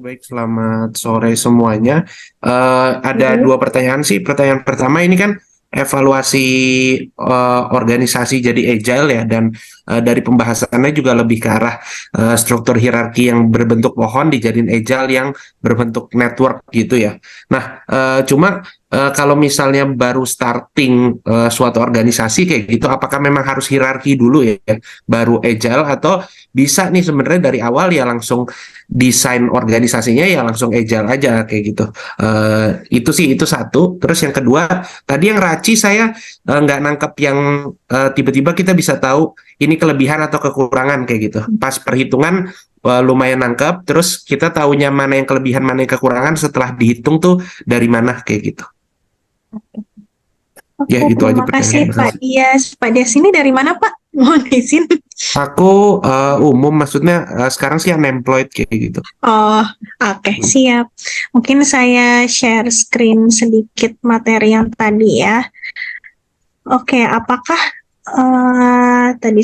baik. Selamat sore semuanya. Ada Mhm. dua pertanyaan sih. Pertanyaan pertama ini kan evaluasi organisasi jadi agile ya, dan dari pembahasannya juga lebih ke arah struktur hierarki yang berbentuk pohon dijadiin agile yang berbentuk network gitu ya. Nah, cuma kalau misalnya baru starting suatu organisasi kayak gitu, apakah memang harus hierarki dulu ya, baru agile, atau bisa nih sebenarnya dari awal ya langsung desain organisasinya ya langsung agile aja kayak gitu. Itu sih, itu satu. Terus yang kedua, tadi yang Raci saya nggak nangkep yang tiba-tiba kita bisa tahu ini kelebihan atau kekurangan kayak gitu. Pas perhitungan lumayan nangkep. Terus kita tahunya mana yang kelebihan mana yang kekurangan setelah dihitung tuh dari mana kayak gitu. Ya Oke, itu aja terima kasih pertanyaan. Pak Dias. Pak Dias ini dari mana Pak? Mohon izin. Aku umum, maksudnya sekarang sih unemployed kayak gitu. Oh, oke, siap. Mungkin saya share screen sedikit materi yang tadi ya. Oke, tadi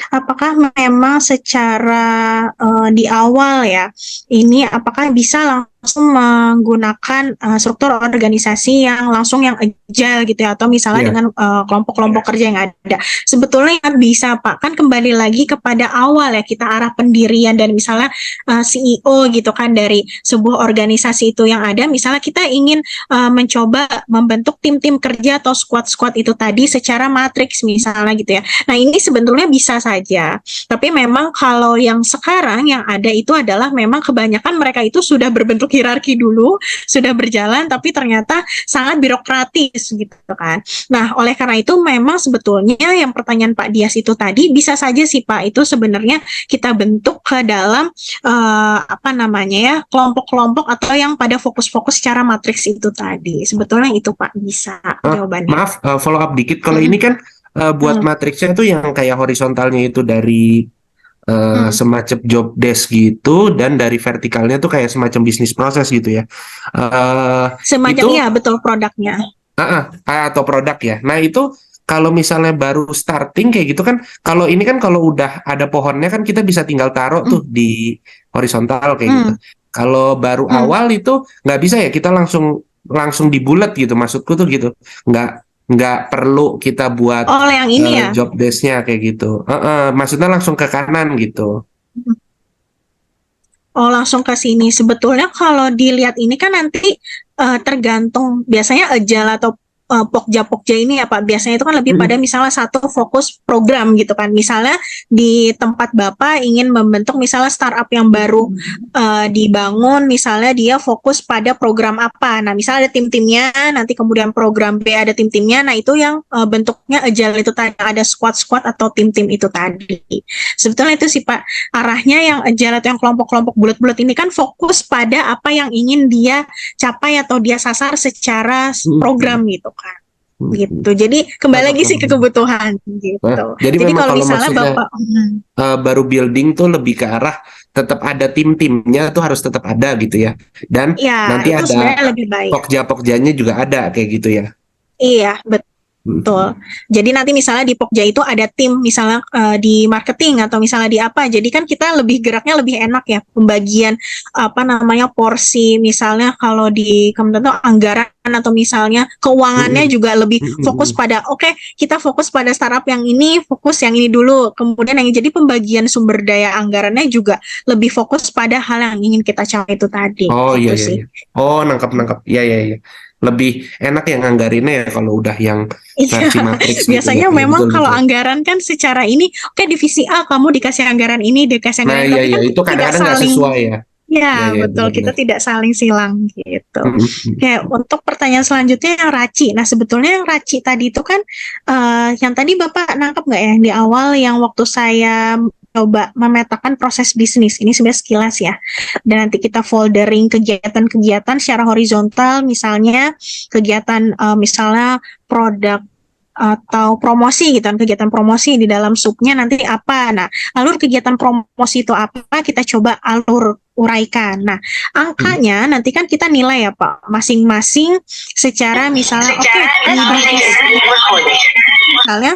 apakah memang secara di awal ya, ini apakah bisa langsung menggunakan struktur organisasi yang langsung yang agile gitu ya, atau misalnya Iya. dengan kelompok-kelompok kerja yang ada? Sebetulnya nggak bisa Pak, kan kembali lagi kepada awal ya, kita arah pendirian dan misalnya CEO gitu kan dari sebuah organisasi itu yang ada, misalnya kita ingin mencoba membentuk tim-tim kerja atau squad-squad itu tadi secara matriks misalnya gitu ya. Nah ini sebetulnya bisa saja, tapi memang kalau yang sekarang yang ada itu adalah memang kebanyakan mereka itu sudah berbentuk hierarki dulu, sudah berjalan, tapi ternyata sangat birokratis gitu kan. Nah oleh karena itu memang sebetulnya yang pertanyaan Pak Dias itu tadi bisa saja sih Pak, itu sebenarnya kita bentuk ke dalam apa namanya ya, kelompok-kelompok atau yang pada fokus-fokus secara matriks itu tadi. Sebetulnya itu Pak bisa jawabannya. Maaf, follow up dikit. Kalau ini Mm-mm. kan buat Mm. matriksnya tuh yang kayak horizontalnya itu dari Mm. semacam job desk gitu, dan dari vertikalnya tuh kayak semacam bisnis proses gitu ya. Eh Semacam itu iya betul produknya. atau produk ya. Nah itu kalau misalnya baru starting kayak gitu kan, kalau ini kan kalau udah ada pohonnya kan kita bisa tinggal taruh tuh Mm. di horizontal kayak gitu. Mm. Kalau baru Mm. awal itu nggak bisa ya, kita langsung langsung dibulat gitu. Maksudku tuh gitu, nggak nggak perlu kita buat Oh yang ini ya. job desk-nya kayak gitu. Maksudnya langsung ke kanan gitu. Oh langsung ke sini. Sebetulnya kalau dilihat ini kan nanti tergantung biasanya agile atau pokja-pokja ini ya Pak. Biasanya itu kan lebih pada Mm-mm. misalnya satu fokus program gitu kan. Misalnya di tempat Bapak ingin membentuk misalnya startup yang baru dibangun, misalnya dia fokus pada program apa. Nah misalnya ada tim-timnya, nanti kemudian program B ada tim-timnya. Nah itu yang bentuknya agile itu tadi, ada squad-squad atau tim-tim itu tadi. Sebetulnya itu sih Pak, arahnya yang agile atau yang kelompok-kelompok bulat-bulat ini kan fokus pada apa yang ingin dia capai atau dia sasar secara Mm-mm. program gitu kan. Mm-mm. Gitu. Jadi kembali lagi sih ke Mm-mm. kebutuhan Nah, gitu. jadi Jadi memang kalau kalau misalnya maksudnya Bapak baru building tuh lebih ke arah tetap ada tim-timnya tuh harus tetap ada gitu ya. Dan ya nanti itu ada sebenarnya lebih baik. pokja-pokjanya juga ada kayak gitu ya. Iya, betul. Betul. Hmm. Jadi nanti misalnya di Pokja itu ada tim, misalnya di marketing atau misalnya di apa. Jadi kan kita lebih geraknya lebih enak ya, pembagian apa namanya porsi. Misalnya kalau di Kementerian itu anggaran atau misalnya keuangannya Hmm. juga lebih fokus Hmm. pada oke, kita fokus pada startup yang ini, fokus yang ini dulu. Kemudian yang jadi pembagian sumber daya anggarannya juga lebih fokus pada hal yang ingin kita capai itu tadi Oh iya gitu iya sih. iya. Oh, nangkap-nangkap. Iya iya iya. Lebih enak yang nganggarinnya ya kalau udah yang Iya, versi matrix gitu ya. biasanya Iya memang betul kalau betul. anggaran kan secara ini, oke divisi A kamu dikasih anggaran ini, dikasih Nah anggaran ini, iya tapi iya kan itu kita tidak kadang-kadang nggak saling, sesuai ya. Iya ya iya betul, kita benar-benar. tidak saling silang gitu. Hmm. Oke, untuk pertanyaan selanjutnya yang Raci. Nah sebetulnya yang Raci tadi itu kan, yang tadi Bapak nangkep nggak ya di awal yang waktu saya coba memetakan proses bisnis, ini sebenarnya sekilas ya. Dan nanti kita foldering kegiatan-kegiatan secara horizontal, misalnya kegiatan misalnya produk atau promosi gitu kan, kegiatan promosi di dalam subnya nanti apa. Nah, alur kegiatan promosi itu apa, kita coba alur uraikan. Nah, angkanya nanti kan kita nilai ya Pak, masing-masing secara misalnya oke, di divisi misalnya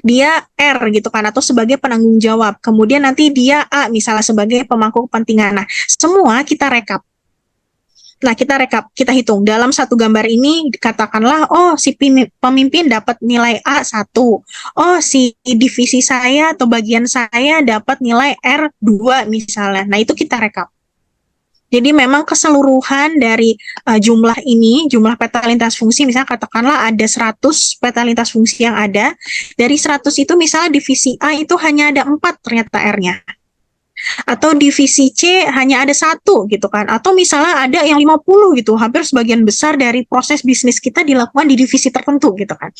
dia R gitu kan, atau sebagai penanggung jawab. Kemudian nanti dia A misalnya sebagai pemangku kepentingan. Nah, semua kita rekap. Nah, kita hitung dalam satu gambar ini katakanlah oh si pemimpin dapat nilai A1. Oh, si divisi saya atau bagian saya dapat nilai R2 misalnya. Nah, itu kita rekap. Jadi memang keseluruhan dari jumlah ini, jumlah peta lintas fungsi, misalnya katakanlah ada 100 peta lintas fungsi yang ada, dari 100 itu misalnya divisi A itu hanya ada 4 ternyata R-nya. Atau divisi C hanya ada 1 gitu kan, atau misalnya ada yang 50 gitu, hampir sebagian besar dari proses bisnis kita dilakukan di divisi tertentu gitu kan.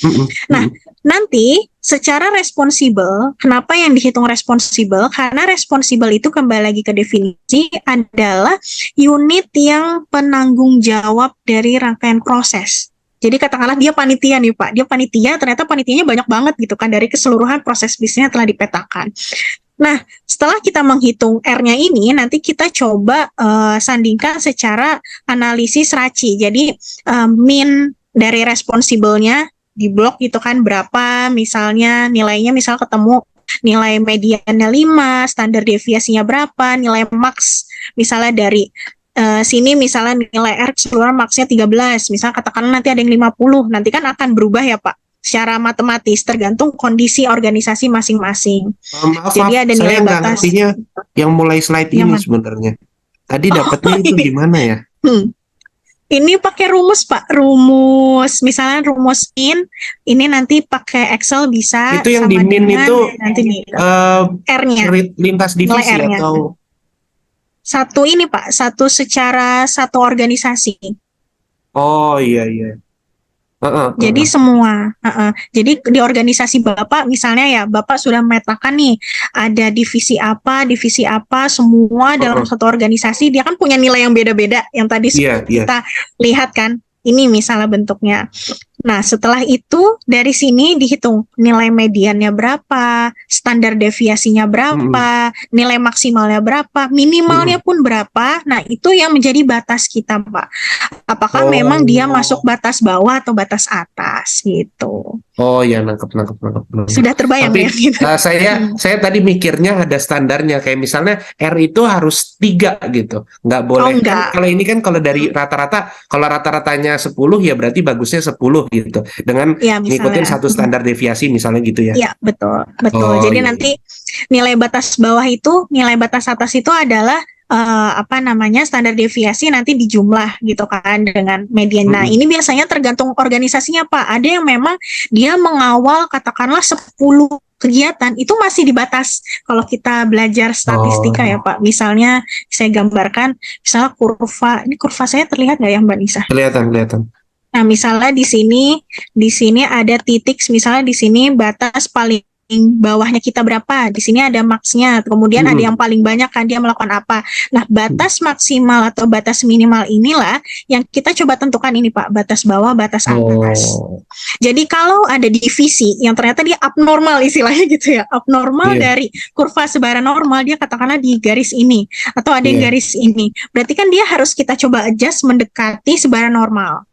Nah, nanti secara responsibel, kenapa yang dihitung responsibel? Karena responsibel itu kembali lagi ke definisi adalah unit yang penanggung jawab dari rangkaian proses. Jadi katakanlah dia panitia nih Pak, dia panitia, ternyata panitianya banyak banget gitu kan dari keseluruhan proses bisnisnya telah dipetakan. Nah, setelah kita menghitung R-nya ini, nanti kita coba sandingkan secara analisis RACI. Jadi, min dari responsibelnya di blok gitu kan, berapa misalnya nilainya misal ketemu nilai mediannya 5, standar deviasinya berapa, nilai max misalnya dari sini misalnya nilai R keseluruhan max-nya 13, misalnya katakanlah nanti ada yang 50, nanti kan akan berubah ya Pak. Secara matematis tergantung kondisi organisasi masing-masing. Maaf, Jadi ada saya nilai nggak batas. ngertinya yang mulai slide ini sebenarnya. Tadi dapatnya itu ini. gimana ya? Ini pakai rumus Pak, rumus misalnya rumus min, ini nanti pakai Excel bisa. Itu yang sama di min dengan itu nanti nih R-nya, lintas divisi nilai R-nya. atau Satu ini Pak, satu secara satu organisasi. oh iya. Jadi semua, jadi di organisasi Bapak misalnya ya, Bapak sudah memetakan nih ada divisi apa, semua dalam satu organisasi dia kan punya nilai yang beda-beda. Yang tadi kita lihat kan, ini misalnya bentuknya. Nah, setelah itu dari sini dihitung nilai mediannya berapa, standar deviasinya berapa, nilai maksimalnya berapa, minimalnya pun berapa. Nah, itu yang menjadi batas kita, Pak. Apakah memang dia masuk batas bawah atau batas atas gitu. Oh ya, nangkep. Sudah terbayang. Tapi ya gitu. saya tadi mikirnya ada standarnya, kayak misalnya R itu harus 3 gitu, nggak boleh. Kan kalau ini kan kalau dari rata-rata, kalau rata-ratanya 10 ya berarti bagusnya 10 gitu, dengan ngikutin satu standar deviasi misalnya gitu ya. Iya, betul. Jadi nanti nilai batas bawah itu, nilai batas atas itu adalah standar deviasi nanti dijumlah gitu kan dengan median. Nah, ini biasanya tergantung organisasinya Pak. Ada yang memang dia mengawal katakanlah 10 kegiatan itu masih di batas. Kalau kita belajar statistika ya Pak, misalnya saya gambarkan misalnya kurva. Ini kurva saya terlihat nggak ya Mbak Nisa? Kelihatan. Nah, misalnya di sini ada titik, misalnya di sini batas paling bawahnya kita berapa, di sini ada max-nya, kemudian ada yang paling banyak kan dia melakukan apa. Nah, batas maksimal atau batas minimal inilah yang kita coba tentukan ini Pak, batas bawah, batas atas. Jadi kalau ada divisi yang ternyata dia abnormal istilahnya gitu ya, abnormal dari kurva sebaran normal, dia katakanlah di garis ini, atau ada yang garis ini, berarti kan dia harus kita coba adjust mendekati sebaran normal.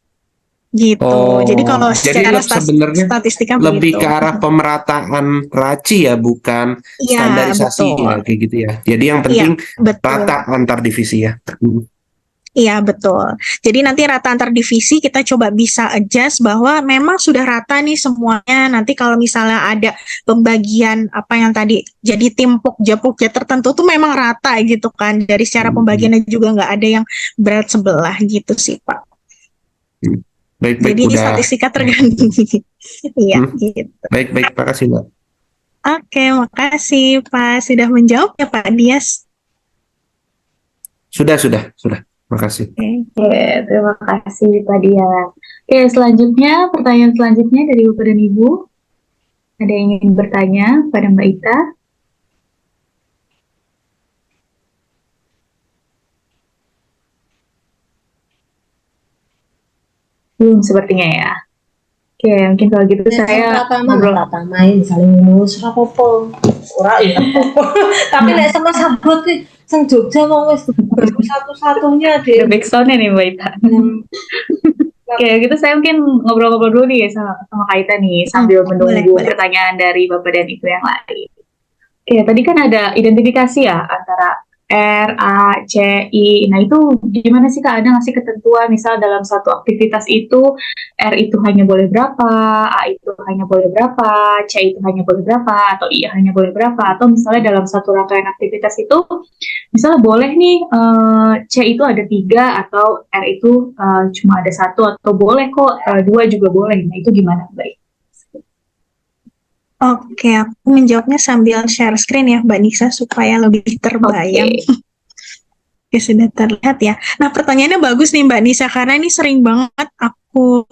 Gitu. Jadi kalau secara statistika lebih begitu. ke arah pemerataan RACI ya, bukan standarisasi ya, kayak gitu ya. Jadi yang penting rata antar divisi ya. Iya, betul. Jadi nanti rata antar divisi kita coba bisa adjust bahwa memang sudah rata nih semuanya. Nanti kalau misalnya ada pembagian apa yang tadi jadi tim pokja tertentu tuh memang rata gitu kan. Dari secara pembagiannya juga nggak ada yang berat sebelah gitu sih Pak. Baik, jadi udah. Statistika tergantung. Iya, gitu. Baik, makasih Mbak. Oke, makasih Pak sudah menjawab ya Pak Dias. Sudah. Makasih. Oke, terima kasih Pak Dias. Oke, selanjutnya pertanyaan selanjutnya dari Bapak dan Ibu. Ada yang ingin bertanya pada Mbak Ita? Belum sepertinya ya. Oke, mungkin kalau gitu saya ngobrol main saling minus rapopo. Ora ya. Tapi nek sama sahabat ki sing Jogja wong wis satu-satunya deh. backsound nih Mbak Ita. Oke, gitu saya mungkin ngobrol-ngobrol dulu nih sama Kaita nih sambil Boleh, menunggu boleh. pertanyaan dari Bapak dan Ibu yang lain. Oke, tadi kan ada identifikasi ya antara R, A, C, I. Nah, itu gimana sih Kak? Ada nggak sih ketentuan misal dalam satu aktivitas itu R itu hanya boleh berapa, A itu hanya boleh berapa, C itu hanya boleh berapa, atau I hanya boleh berapa? Atau misalnya dalam satu rangkaian aktivitas itu, misalnya boleh nih C itu ada 3 atau R itu cuma ada 1 atau boleh kok 2 juga boleh. Nah, itu gimana Mbak? Oke, aku menjawabnya sambil share screen ya, Mbak Nisa, supaya lebih terbayang. Oke. Oke, sudah terlihat ya. Nah, pertanyaannya bagus nih Mbak Nisa, karena ini sering banget aku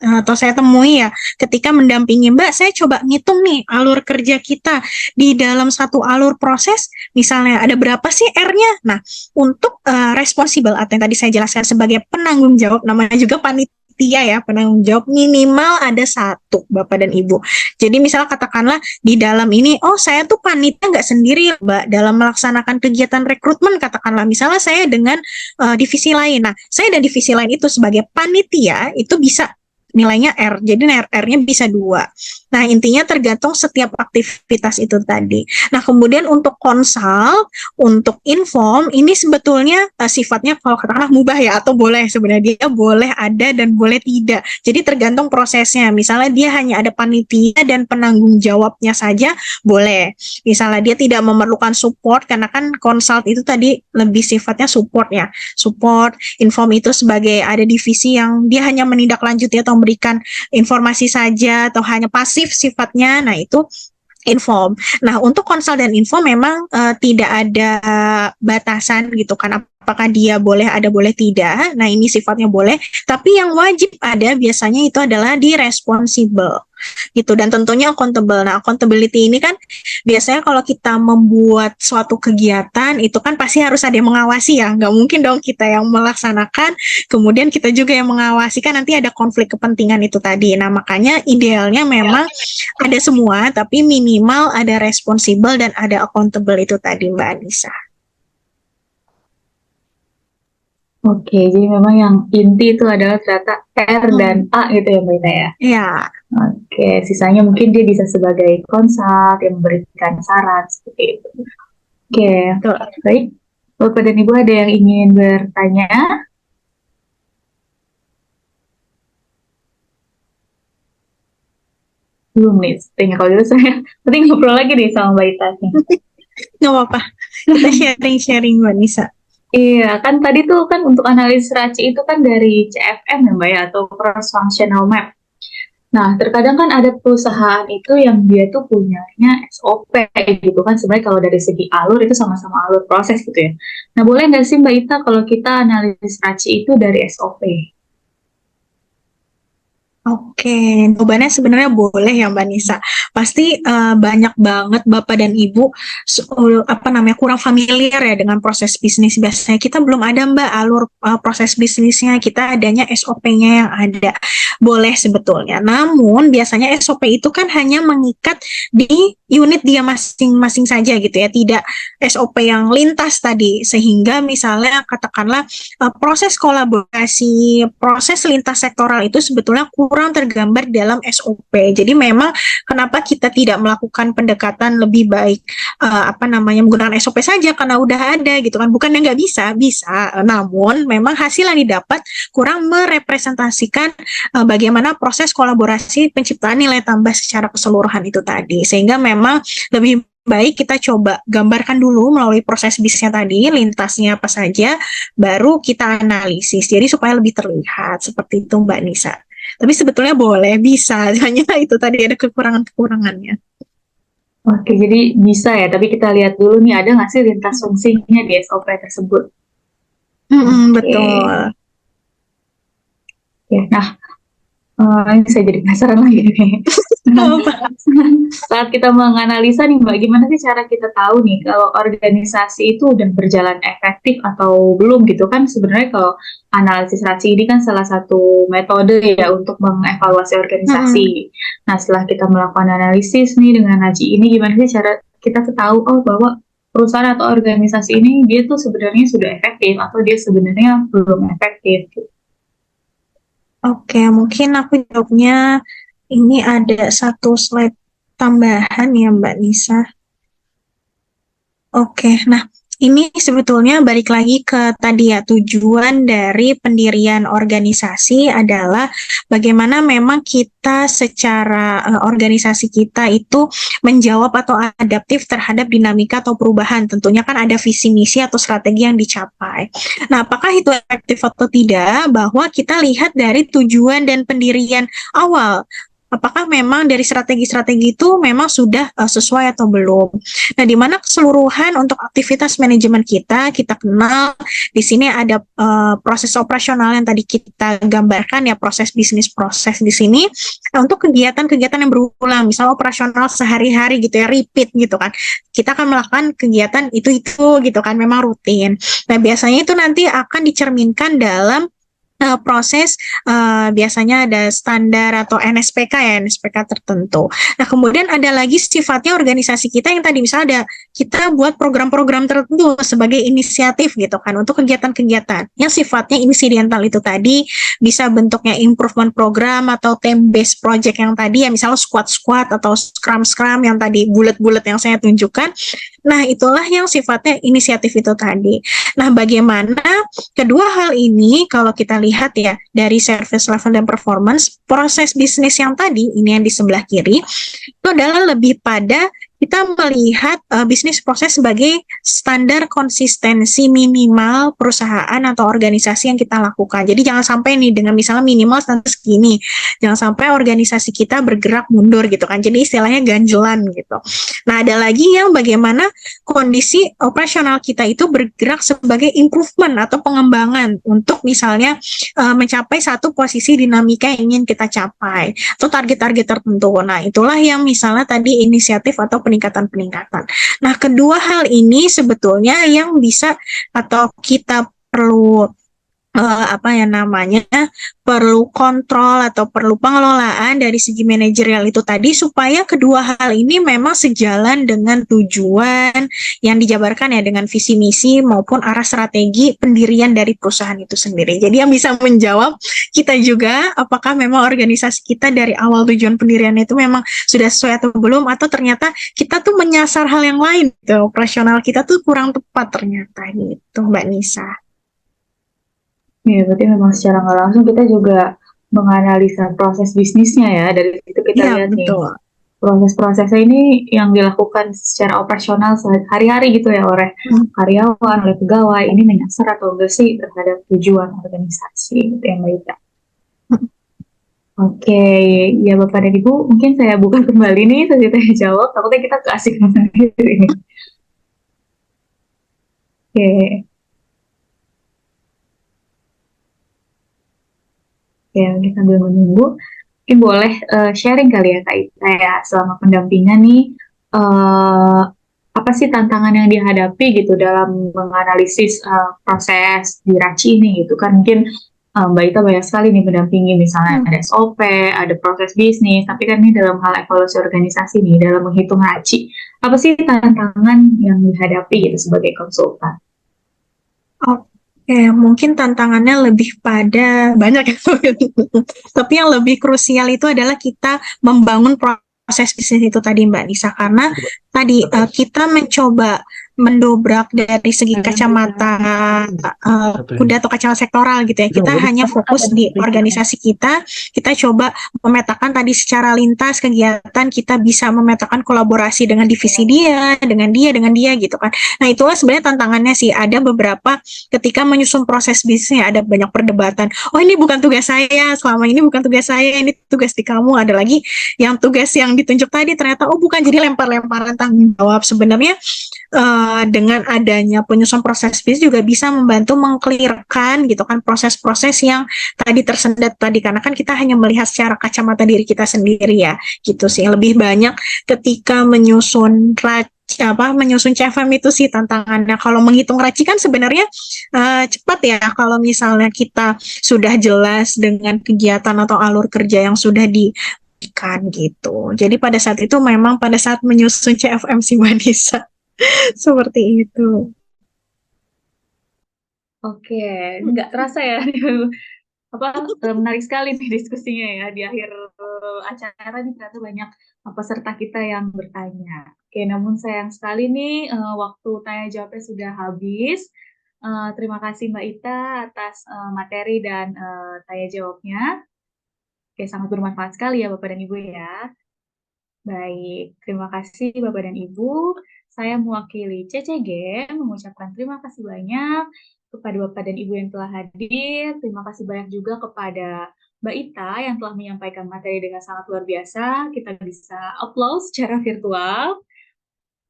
atau saya temui ya, ketika mendampingi Mbak, saya coba ngitung nih alur kerja kita di dalam satu alur proses, misalnya ada berapa sih R-nya? Nah, untuk responsible atau yang tadi saya jelaskan sebagai penanggung jawab, namanya juga panitia ya, penanggung jawab minimal ada 1, Bapak dan Ibu. Jadi misal katakanlah di dalam ini, oh saya tuh panitia nggak sendiri Mbak dalam melaksanakan kegiatan rekrutmen, katakanlah misalnya saya dengan divisi lain. Nah, saya dan divisi lain itu sebagai panitia itu bisa nilainya R, jadi R-nya bisa 2. Nah, intinya tergantung setiap aktivitas itu tadi. Nah, kemudian untuk konsult, untuk inform, ini sebetulnya sifatnya kalau katakanlah mubah ya, atau boleh, sebenarnya dia boleh ada dan boleh tidak. Jadi tergantung prosesnya. Misalnya dia hanya ada panitia dan penanggung jawabnya saja, boleh. Misalnya dia tidak memerlukan support, karena kan konsult itu tadi lebih sifatnya support ya. Support, inform itu sebagai ada divisi yang dia hanya menindaklanjuti atau memberikan informasi saja atau hanya pasif sifatnya. Nah, itu inform. Nah, untuk konsul dan info memang tidak ada batasan gitu kan, apakah dia boleh ada boleh tidak. Nah, ini sifatnya boleh, tapi yang wajib ada biasanya itu adalah di responsible gitu, dan tentunya accountable. Nah, accountability ini kan biasanya kalau kita membuat suatu kegiatan itu kan pasti harus ada yang mengawasi ya, nggak mungkin dong kita yang melaksanakan kemudian kita juga yang mengawasi, kan nanti ada konflik kepentingan itu tadi. Nah, makanya idealnya memang ada semua, tapi minimal ada responsible dan ada accountable itu tadi Mbak Anissa. Oke, jadi memang yang inti itu adalah ternyata R dan A gitu ya Mbak Ita ya? Ya. Oke, sisanya mungkin dia bisa sebagai konsult yang memberikan saran seperti itu. Oke, baik. Bapak dan Ibu ada yang ingin bertanya? Belum nih, sepertinya kalau gitu saya nanti ngobrol lagi nih sama Mbak Ita. Nggak apa-apa, kita sharing-sharing Mbak Nisa. Iya, kan tadi tuh kan untuk analisis RACI itu kan dari CFM ya Mbak ya, atau Cross Functional Map. Nah, terkadang kan ada perusahaan itu yang dia tuh punyanya SOP gitu kan, sebenarnya kalau dari segi alur itu sama-sama alur proses gitu ya. Nah, boleh nggak sih Mbak Ita kalau kita analisis RACI itu dari SOP? Oke, jawabannya sebenarnya boleh ya Mbak Nisa. Pasti banyak banget Bapak dan Ibu kurang familiar ya dengan proses bisnis. Biasanya kita belum ada Mbak alur proses bisnisnya, kita adanya SOP-nya yang ada. Boleh sebetulnya. Namun biasanya SOP itu kan hanya mengikat di unit dia masing-masing saja gitu ya, tidak SOP yang lintas tadi. Sehingga misalnya katakanlah proses kolaborasi, proses lintas sektoral itu sebetulnya kurang tergambar dalam SOP. Jadi memang kenapa kita tidak melakukan pendekatan lebih baik menggunakan SOP saja karena udah ada gitu kan. Bukannya nggak bisa, bisa. Namun memang hasil yang didapat kurang merepresentasikan bagaimana proses kolaborasi penciptaan nilai tambah secara keseluruhan itu tadi. Sehingga memang lebih baik kita coba gambarkan dulu melalui proses bisnisnya tadi, lintasnya apa saja, baru kita analisis. Jadi supaya lebih terlihat seperti itu Mbak Nisa. Tapi sebetulnya boleh, bisa. Hanya itu tadi ada kekurangan-kekurangannya. Oke, jadi bisa ya, tapi kita lihat dulu nih ada nggak sih lintas fungsinya di SOP tersebut. Betul. Ya, nah, ini saya jadi penasaran lagi nih. Saat kita menganalisa nih Mbak, gimana sih cara kita tahu nih kalau organisasi itu udah berjalan efektif atau belum gitu kan? Sebenarnya kalau analisis RACI ini kan salah satu metode ya untuk mengevaluasi organisasi. Nah, setelah kita melakukan analisis nih dengan RACI ini, gimana sih cara kita tahu bahwa perusahaan atau organisasi ini dia tuh sebenarnya sudah efektif atau dia sebenarnya belum efektif gitu? Oke, mungkin aku jawabnya ini ada satu slide tambahan ya Mbak Nisa. Oke, nah ini sebetulnya balik lagi ke tadi ya, tujuan dari pendirian organisasi adalah bagaimana memang kita secara organisasi kita itu menjawab atau adaptif terhadap dinamika atau perubahan. Tentunya kan ada visi misi atau strategi yang dicapai. Nah, apakah itu efektif atau tidak? Bahwa kita lihat dari tujuan dan pendirian awal. Apakah memang dari strategi-strategi itu memang sudah sesuai atau belum? Nah, di mana keseluruhan untuk aktivitas manajemen kita kenal di sini ada proses operasional yang tadi kita gambarkan ya, proses bisnis proses di sini. Nah, untuk kegiatan-kegiatan yang berulang, misal operasional sehari-hari gitu ya, repeat gitu kan. Kita akan melakukan kegiatan itu gitu kan, memang rutin. Nah, biasanya itu nanti akan dicerminkan dalam proses biasanya ada standar atau NSPK ya, NSPK tertentu. Nah, kemudian ada lagi sifatnya organisasi kita yang tadi misalnya ada kita buat program-program tertentu sebagai inisiatif gitu kan untuk kegiatan-kegiatan yang sifatnya insidental itu tadi bisa bentuknya improvement program atau team based project yang tadi ya misalnya squad-squad atau scrum-scrum yang tadi bulat-bulat yang saya tunjukkan. Nah, itulah yang sifatnya inisiatif itu tadi. Nah, bagaimana kedua hal ini kalau kita lihat ya dari service level dan performance, proses bisnis yang tadi ini yang di sebelah kiri itu adalah lebih pada kita melihat bisnis proses sebagai standar konsistensi minimal perusahaan atau organisasi yang kita lakukan. Jadi jangan sampai nih dengan misalnya minimal standar segini, jangan sampai organisasi kita bergerak mundur gitu kan. Jadi istilahnya ganjelan gitu. Nah, ada lagi yang bagaimana kondisi operasional kita itu bergerak sebagai improvement atau pengembangan untuk misalnya mencapai satu posisi dinamika yang ingin kita capai atau target-target tertentu. Nah, itulah yang misalnya tadi inisiatif atau peningkatan-peningkatan. Nah, kedua hal ini sebetulnya yang bisa atau kita perlu apa ya namanya perlu kontrol atau perlu pengelolaan dari segi manajerial itu tadi supaya kedua hal ini memang sejalan dengan tujuan yang dijabarkan ya dengan visi misi maupun arah strategi pendirian dari perusahaan itu sendiri. Jadi yang bisa menjawab kita juga apakah memang organisasi kita dari awal tujuan pendirian itu memang sudah sesuai atau belum atau ternyata kita tuh menyasar hal yang lain gitu. Operasional kita tuh kurang tepat ternyata gitu Mbak Nisa. Ya, berarti memang secara nggak langsung kita juga menganalisa proses bisnisnya ya. Dari situ kita Iya, lihat nih, betul. proses-prosesnya ini yang dilakukan secara operasional sehari-hari gitu ya oleh karyawan, oleh pegawai, ini menyasar atau enggak sih terhadap tujuan organisasi gitu yang baik. Oke, ya Bapak dan Ibu, mungkin saya buka kembali nih sesi tanya jawab, takutnya kita keasikan sendiri. Oke. Ya, mungkin sambil menunggu, mungkin boleh sharing kali ya Kak Ita ya, selama pendampingan nih, apa sih tantangan yang dihadapi gitu dalam menganalisis proses di RACI ini gitu kan, mungkin Mbak Ita banyak sekali nih mendampingi misalnya ada SOP, ada proses bisnis, tapi kan ini dalam hal evaluasi organisasi nih, dalam menghitung RACI, apa sih tantangan yang dihadapi gitu sebagai konsultan? Oke, mungkin tantangannya lebih pada banyak ya. Tapi yang lebih krusial itu adalah kita membangun proses bisnis itu tadi Mbak Nisa karena tadi kita mencoba mendobrak dari segi kacamata kuda atau kacamata sektoral gitu ya. Kita hanya fokus di organisasi kita coba memetakan tadi secara lintas kegiatan, kita bisa memetakan kolaborasi dengan divisi dia, dengan dia gitu kan. Nah, itulah sebenarnya tantangannya sih. Ada beberapa ketika menyusun proses bisnisnya ada banyak perdebatan. Oh, ini bukan tugas saya, selama ini bukan tugas saya, ini tugas di kamu. Ada lagi yang tugas yang ditunjuk tadi ternyata oh bukan, jadi lempar-lemparan tanggung jawab. Sebenarnya dengan adanya penyusun proses bisnis juga bisa membantu mengklirkan gitu kan proses-proses yang tadi tersendat tadi karena kan kita hanya melihat secara kacamata diri kita sendiri ya gitu sih. Lebih banyak ketika menyusun menyusun CFM itu sih tantangannya. Kalau menghitung RACI kan sebenarnya cepat ya kalau misalnya kita sudah jelas dengan kegiatan atau alur kerja yang sudah diberikan gitu. Jadi pada saat itu memang pada saat menyusun CFM si Wanisa seperti itu. Oke, nggak terasa ya menarik sekali nih diskusinya ya di akhir acara nih, ternyata banyak peserta kita yang bertanya. Oke, namun sayang sekali nih waktu tanya jawabnya sudah habis. Terima kasih Mbak Ita atas materi dan tanya jawabnya. Oke, sangat bermanfaat sekali ya Bapak dan Ibu ya. Baik, terima kasih Bapak dan Ibu. Saya mewakili CCG mengucapkan terima kasih banyak kepada Bapak dan Ibu yang telah hadir. Terima kasih banyak juga kepada Mbak Ita yang telah menyampaikan materi dengan sangat luar biasa. Kita bisa upload secara virtual.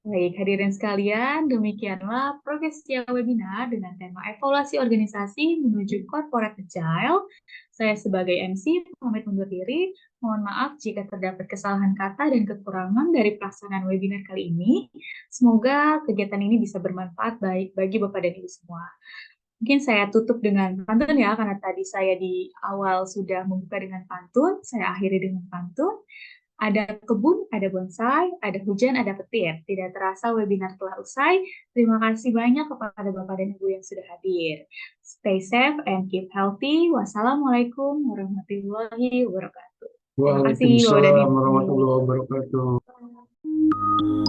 Baik, hadirin sekalian, demikianlah Progresia Webinar dengan tema evaluasi organisasi menuju corporate agile. Saya sebagai MC pamit undur diri. Mohon maaf jika terdapat kesalahan kata dan kekurangan dari pelaksanaan webinar kali ini. Semoga kegiatan ini bisa bermanfaat baik bagi Bapak dan Ibu semua. Mungkin saya tutup dengan pantun ya, karena tadi saya di awal sudah membuka dengan pantun, saya akhiri dengan pantun. Ada kebun, ada bonsai, ada hujan, ada petir. Tidak terasa webinar telah usai. Terima kasih banyak kepada Bapak dan Ibu yang sudah hadir. Stay safe and keep healthy. Wassalamualaikum warahmatullahi wabarakatuh. Terima kasih Bapak dan Waalaikumsalam Ibu. warahmatullahi wabarakatuh.